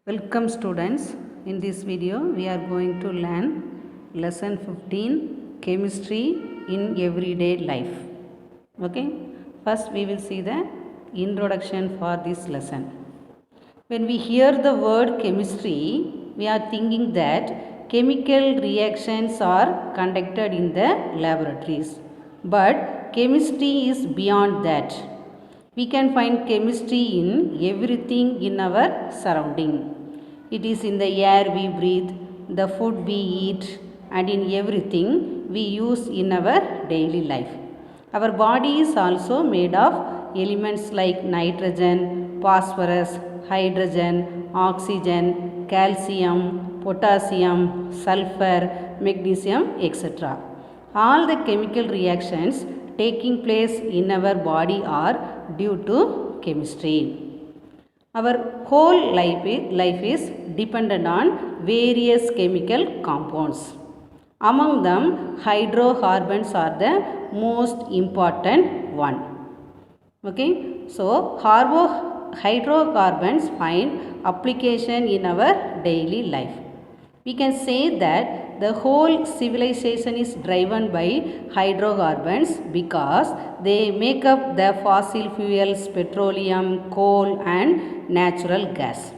Welcome students. In this video we are going to learn lesson 15 chemistry in everyday life. Okay. First we will see the introduction for this lesson. When we hear the word chemistry, we are thinking that chemical reactions are conducted in the laboratories. But chemistry is beyond that. We can find chemistry in everything in our surrounding. It is in the air we breathe, the food we eat, and in everything we use in our daily life. Our body is also made of elements like nitrogen, phosphorus, hydrogen, oxygen, calcium, potassium, sulfur, magnesium, etc. All the chemical reactions taking place in our body are due to chemistry. Our whole life is dependent on various chemical compounds. Among them, hydrocarbons are the most important one. Okay, so hydrocarbons find application in our daily life. We can say that the whole civilization is driven by hydrocarbons because they make up the fossil fuels, petroleum, coal and natural gas.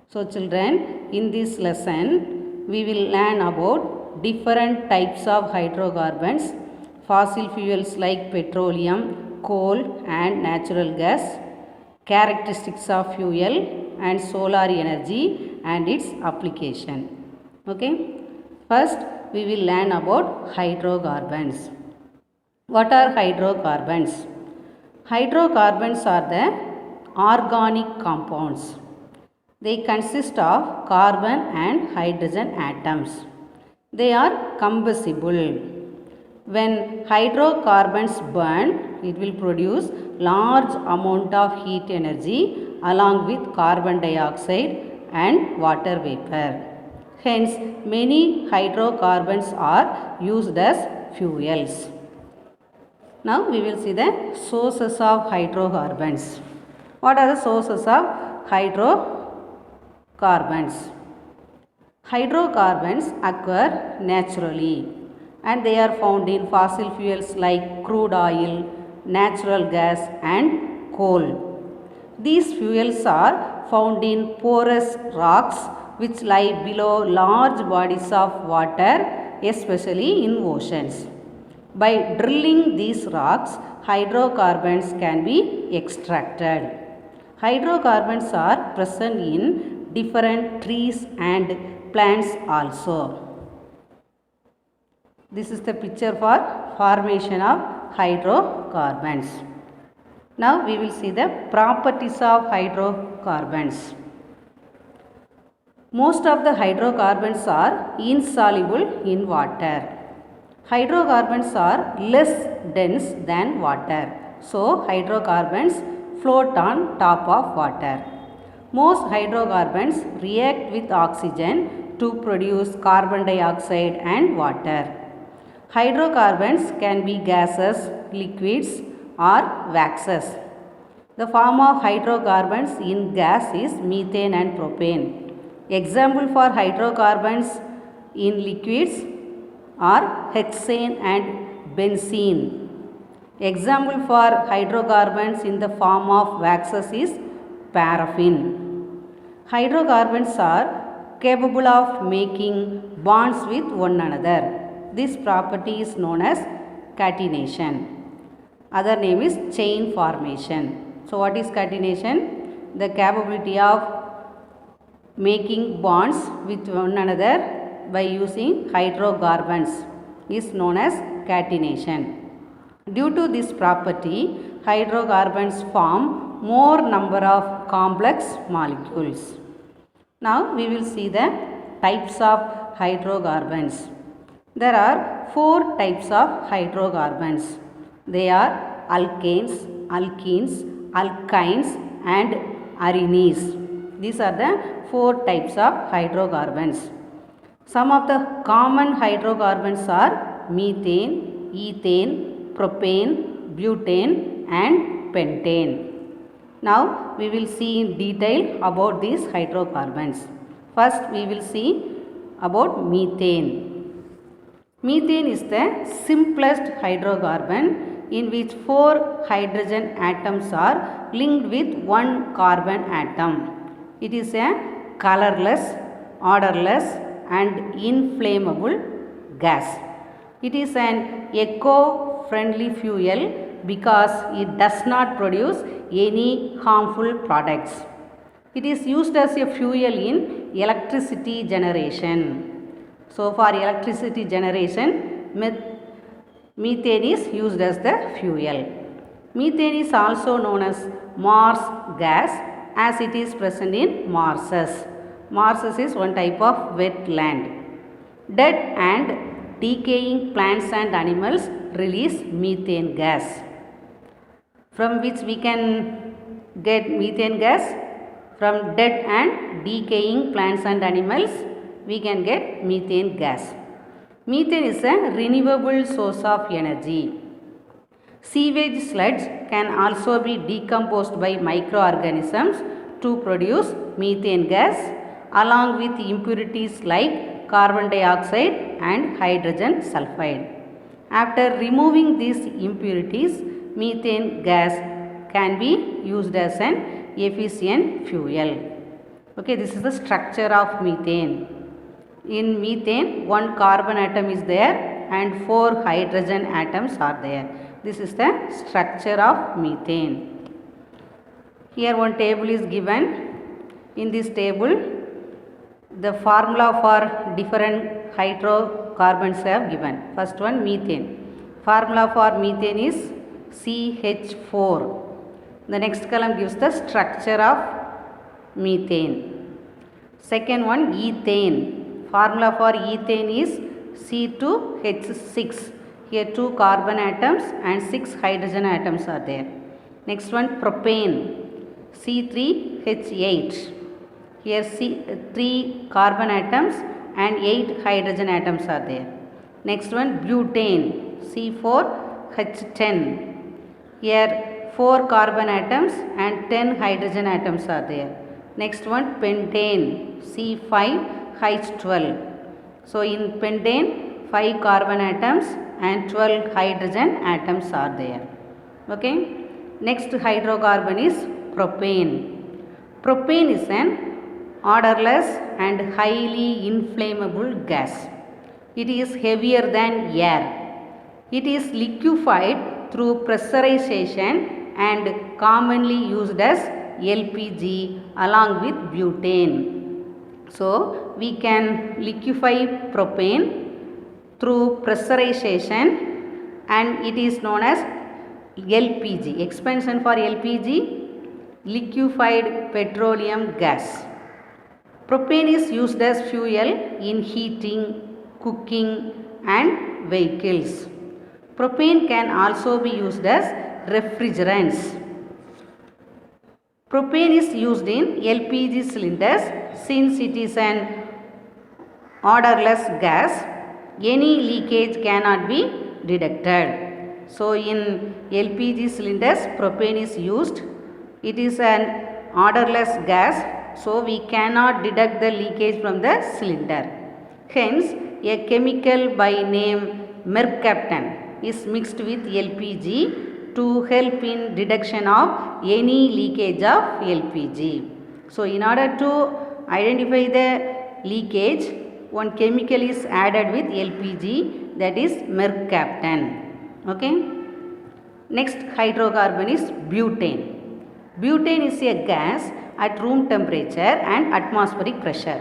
So children, in this lesson we will learn about different types of hydrocarbons, fossil fuels like petroleum, coal and natural gas, characteristics of fuel and solar energy and its application. Okay. First, we will learn about hydrocarbons. What are hydrocarbons? Hydrocarbons are the organic compounds. They consist of carbon and hydrogen atoms. They are combustible. When hydrocarbons burn, it will produce large amount of heat energy along with carbon dioxide and water vapor. Hence, many hydrocarbons are used as fuels. Now, we will see the sources of hydrocarbons. What are the sources of hydrocarbons? Hydrocarbons occur naturally and they are found in fossil fuels like crude oil, natural gas and coal. These fuels are found in porous rocks which lie below large bodies of water, especially in oceans. By drilling these rocks, hydrocarbons can be extracted. Hydrocarbons are present in different trees and plants also. This is the picture for formation of hydrocarbons. Now we will see the properties of hydrocarbons. Most of the hydrocarbons are insoluble in water. Hydrocarbons are less dense than water. So, hydrocarbons float on top of water. Most hydrocarbons react with oxygen to produce carbon dioxide and water. Hydrocarbons can be gases, liquids or waxes. The form of hydrocarbons in gas is methane and propane. Example for hydrocarbons in liquids are hexane and benzene. Example for hydrocarbons in the form of waxes is paraffin. Hydrocarbons are capable of making bonds with one another. This property is known as catenation. Other name is chain formation. So what is catenation? The capability of making bonds with one another by using hydrocarbons is known as catenation. Due to this property, hydrocarbons form more number of complex molecules. Now we will see the types of hydrocarbons. There are 4 types of hydrocarbons. They are alkanes, alkenes, alkynes and arenes. These are the 4 types of hydrocarbons. Some of the common hydrocarbons are methane, ethane, propane, butane and pentane. Now we will see in detail about these hydrocarbons. First we will see about methane. Methane is the simplest hydrocarbon in which 4 hydrogen atoms are linked with one carbon atom. It is a colorless, odorless and inflammable gas. It is an eco-friendly fuel because it does not produce any harmful products. It is used as a fuel in electricity generation. So, for electricity generation, methane is used as the fuel. Methane is also known as Mars gas as it is present in marshes. Marshes is one type of wet land. Dead and decaying plants and animals release methane gas. From which we can get methane gas? From dead and decaying plants and animals we can get methane gas. Methane is a renewable source of energy. Sewage sludge can also be decomposed by microorganisms to produce methane gas along with impurities like carbon dioxide and hydrogen sulfide. After removing these impurities, methane gas can be used as an efficient fuel. Okay, this is the structure of methane. In methane, one carbon atom is there and 4 hydrogen atoms are there. This is the structure of methane. Here one table is given. In this table, the formula for different hydrocarbons have given. First one, methane. Formula for methane is CH4. The next column gives the structure of methane. Second one, ethane. Formula for ethane is C2H6. Here 2 carbon atoms and 6 hydrogen atoms are there. Next one, propane. C3H8. Here 3 carbon atoms and 8 hydrogen atoms are there. Next one, butane. C4H10. Here 4 carbon atoms and 10 hydrogen atoms are there. Next one, pentane. C5H12. So in pentane 5 carbon atoms and 12 hydrogen atoms are there. Okay. Next hydrocarbon is propane. Propane is an odorless and highly inflammable gas. It is heavier than air. It is liquefied through pressurization and commonly used as LPG along with butane. So, we can liquefy propane through pressurization and it is known as LPG. Expansion for LPG, liquefied petroleum gas. Propane is used as fuel in heating, cooking and vehicles. Propane can also be used as refrigerants. Propane is used in LPG cylinders since it is an odorless gas. Any leakage cannot be detected. So, in LPG cylinders propane is used. It is an odorless gas, so we cannot detect the leakage from the cylinder. Hence, a chemical by name mercaptan is mixed with LPG to help in detection of any leakage of LPG. So, in order to identify the leakage, one chemical is added with LPG, that is mercaptan. Okay. Next hydrocarbon is butane. Butane is a gas at room temperature and atmospheric pressure.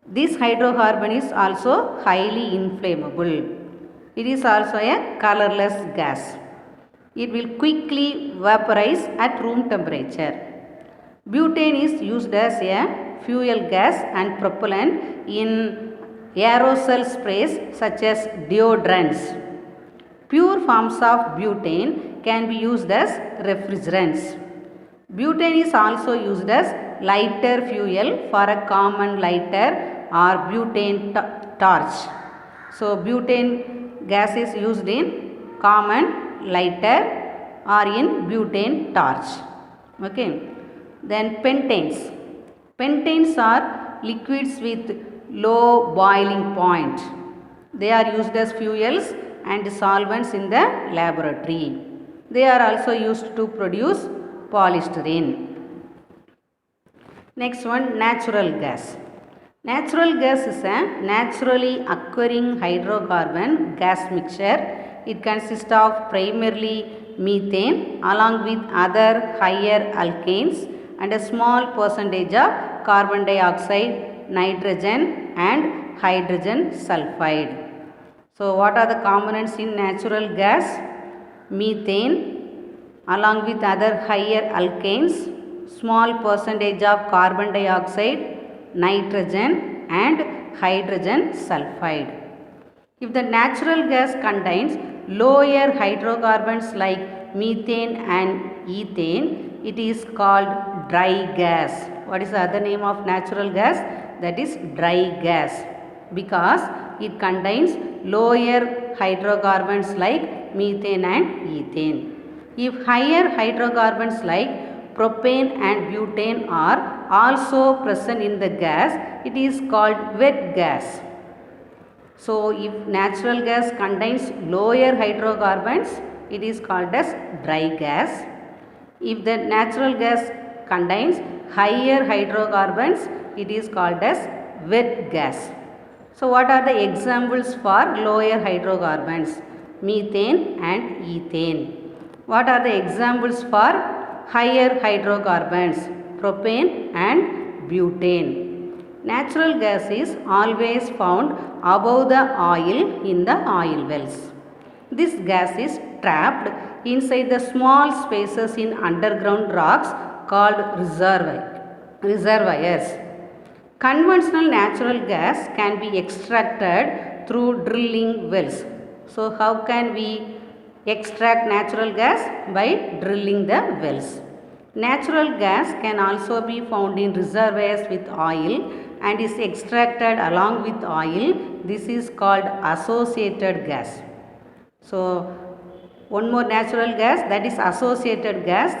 This hydrocarbon is also highly inflammable. It is also a colorless gas. It will quickly vaporize at room temperature. Butane is used as a fuel gas and propellant in aerosol sprays such as deodorants. Pure forms of butane can be used as refrigerants. Butane is also used as lighter fuel for a common lighter or butane torch. So, butane gas is used in common lighter or in butane torch. Okay. Then pentanes. Pentanes are liquids with low boiling point. They are used as fuels and solvents in the laboratory. They are also used to produce polystyrene. Next one, natural gas. Natural gas is a naturally occurring hydrocarbon gas mixture. It consists of primarily methane along with other higher alkanes and a small percentage of carbon dioxide, nitrogen and hydrogen sulfide. So what are the components in natural gas? Methane along with other higher alkanes, small percentage of carbon dioxide, nitrogen and hydrogen sulfide. If the natural gas contains lower hydrocarbons like methane and ethane, it is called dry gas. What is the other name of natural gas? That is dry gas, because it contains lower hydrocarbons like methane and ethane. If higher hydrocarbons like propane and butane are also present in the gas, it is called wet gas. So if natural gas contains lower hydrocarbons, it is called as dry gas. If the natural gas contains higher hydrocarbons, it is called as wet gas. So what are the examples for lower hydrocarbons? Methane and ethane. What are the examples for higher hydrocarbons? Propane and butane. Natural gas is always found above the oil in the oil wells. This gas is trapped inside the small spaces in underground rocks called reservoirs. Conventional natural gas can be extracted through drilling wells. So how can we extract natural gas? By drilling the wells. Natural gas can also be found in reservoirs with oil and is extracted along with oil. This is called associated gas. So one more natural gas, that is associated gas,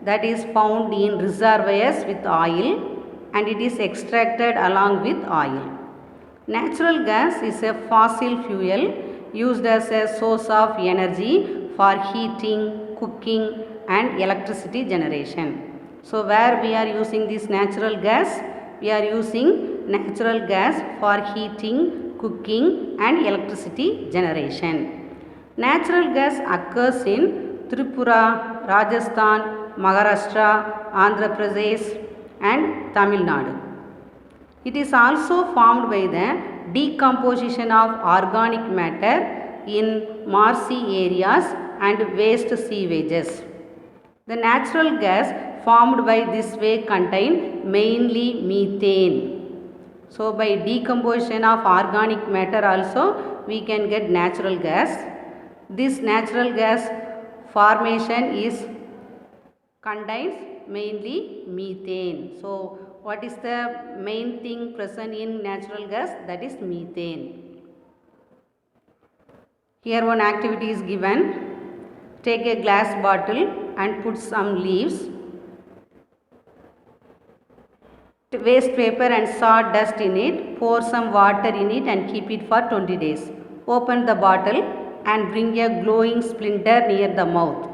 that is found in reservoirs with oil and it is extracted along with oil. Natural gas is a fossil fuel used as a source of energy for heating, cooking and electricity generation. So where we are using this natural gas? We are using natural gas for heating, cooking and electricity generation. Natural gas occurs in Tripura, Rajasthan, Maharashtra, Andhra Pradesh and Tamil Nadu. It is also formed by the decomposition of organic matter in marshy areas and waste sewages. The natural gas formed by this way contain mainly methane. So by decomposition of organic matter also we can get natural gas. This natural gas formation is contains mainly methane. So what is the main thing present in natural gas? That is methane. Here one activity is given. Take a glass bottle and put some leaves, waste paper and sawdust in it. Pour some water in it and keep it for 20 days. Open the bottle and bring a glowing splinter near the mouth.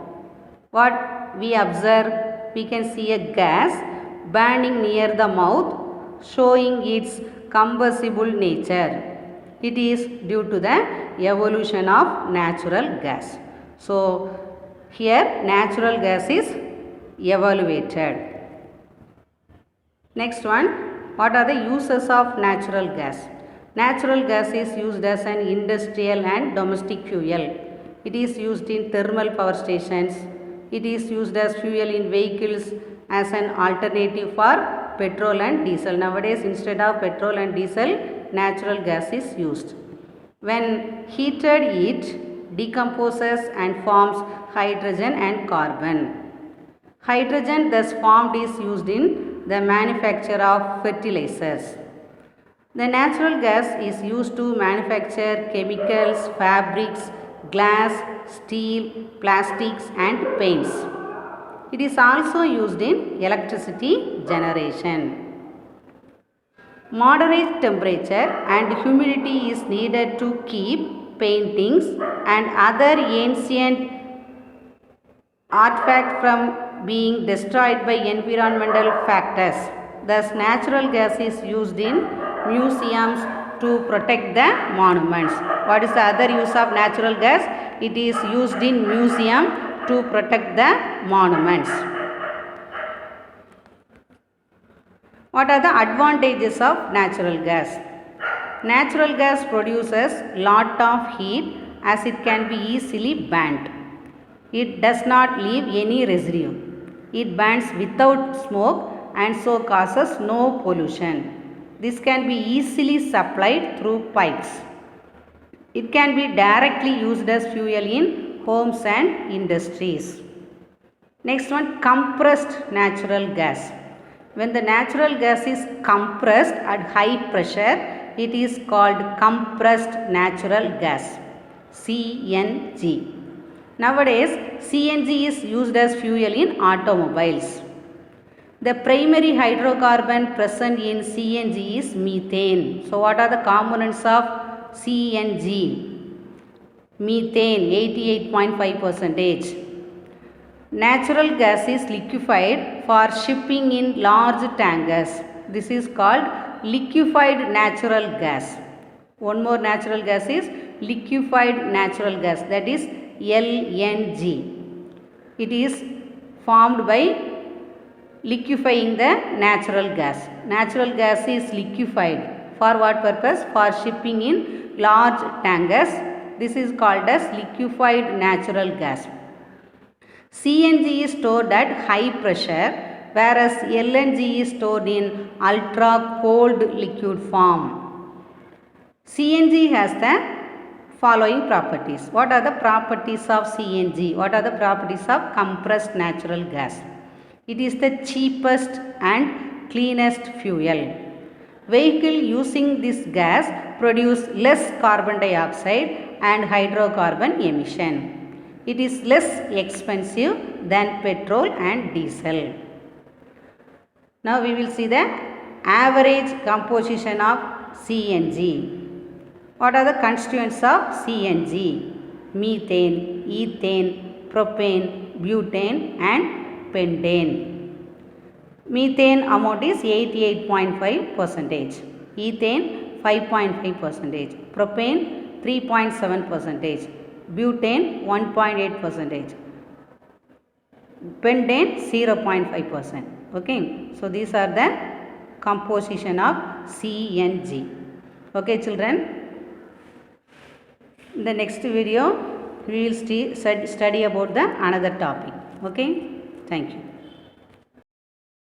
What we observe? We can see a gas burning near the mouth, showing its combustible nature. It is due to the evolution of natural gas. So here natural gas is evaluated. Next one, what are the uses of natural gas? Natural gas is used as an industrial and domestic fuel. It is used in thermal power stations. It is used as fuel in vehicles as an alternative for petrol and diesel. Nowadays instead of petrol and diesel, natural gas is used. When heated, it decomposes and forms hydrogen and carbon. Hydrogen thus formed is used in the manufacture of fertilizers. The natural gas is used to manufacture chemicals, fabrics, glass, steel, plastics and paints. It is also used in electricity generation. Moderate temperature and humidity is needed to keep paintings and other ancient artifacts from being destroyed by environmental factors. Thus, natural gas is used in museums to protect the monuments. What is the other use of natural gas? It is used in museum to protect the monuments. What are the advantages of natural gas? Natural gas produces lot of heat as it can be easily burnt. It does not leave any residue. It burns without smoke and so causes no pollution. This can be easily supplied through pipes. It can be directly used as fuel in homes and industries. Next one, compressed natural gas. When the natural gas is compressed at high pressure, it is called compressed natural gas, CNG. Nowadays, CNG is used as fuel in automobiles. The primary hydrocarbon present in CNG is methane. So, what are the components of CNG? Methane, 88.5%. Natural gas is liquefied for shipping in large tankers. This is called liquefied natural gas. One more natural gas is liquefied natural gas, that is LNG. It is formed by liquefying the natural gas. Natural gas is liquefied for what purpose? For shipping in large tankers. This is called as liquefied natural gas. CNG is stored at high pressure, whereas LNG is stored in ultra cold liquid form. CNG has the following properties. What are the properties of CNG? What are the properties of compressed natural gas? It is the cheapest and cleanest fuel. Vehicle using this gas produce less carbon dioxide and hydrocarbon emission. It is less expensive than petrol and diesel. Now we will see the average composition of CNG. What are the constituents of CNG? Methane, ethane, propane, butane and pentane. Methane amount is 88.5%. Ethane 5.5%. Propane 3.7%. Butane 1.8%, pentane 0.5%. Okay, so these are the composition of CNG. Okay, children. In the next video, we will study about the another topic. Okay, thank you.